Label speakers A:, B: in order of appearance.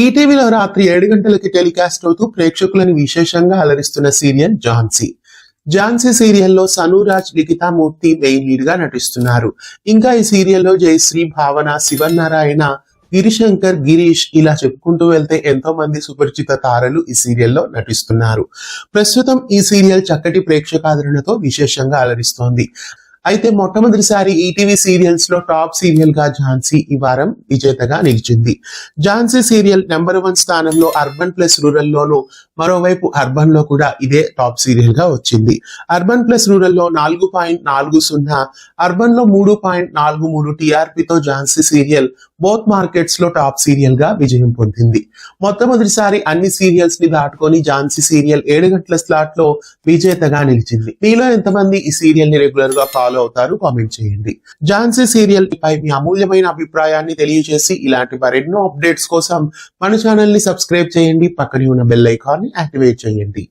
A: ఈటీవీలో రాత్రి 7 గంటలకి టెలికాస్ట్ అవుతూ ప్రేక్షకులను విశేషంగా అలరిస్తున్న సీరియల్ ఝాన్సీ. ఝాన్సీ సీరియల్లో సనూరాజ్, లిఖితామూర్తి మెయిన్ లీడ్ గా నటిస్తున్నారు. ఇంకా ఈ సీరియల్లో జయశ్రీ, భావన, శివన్నారాయణ, గిరిశంకర్, గిరీష్ ఇలా చెప్పుకుంటూ వెళ్తే ఎంతో మంది సుపరిచిత తారలు ఈ సీరియల్లో నటిస్తున్నారు. ప్రస్తుతం ఈ సీరియల్ చక్కటి ప్రేక్షకాదరణతో విశేషంగా అలరిస్తోంది. అయితే మొట్టమొదటిసారి ఈటీవీ సీరియల్స్ లో టాప్ సీరియల్ గా ఝాన్సీ ఈ వారం విజేతగా నిలిచింది. ఝాన్సీ సీరియల్ నెంబర్ 1 స్థానంలో అర్బన్ ప్లస్ రూరల్ లోను, మరోవైపు అర్బన్ లో కూడా ఇదే టాప్ సీరియల్ గా వచ్చింది. అర్బన్ ప్లస్ రూరల్ లో 4.40, అర్బన్ లో 3.43 టీఆర్పీతో ఝాన్సీ సీరియల్ బోత్ మార్కెట్స్ లో టాప్ సీరియల్ గా విజయం పొందింది. మొట్టమొదటిసారి అన్ని సీరియల్స్ ని దాటుకొని ఝాన్సీ సీరియల్ 7 గంటల స్లాట్ లో విజేతగా నిలిచింది. మీలో ఎంతమంది ఈ సీరియల్ ని రెగ్యులర్ గా ఫాలో అవుతారు? కామెంట్ చేయండి. ఝాన్సీ సీరియల్ పై మీ అమూల్యమైన అభిప్రాయాన్ని తెలియజేసి ఇలాంటి మరెన్నో అప్డేట్స్ కోసం మన ఛానల్ ని సబ్స్క్రైబ్ చేయండి. పక్కనే ఉన్న బెల్ ఐకాన్ ని యాక్టివేట్ చేయండి.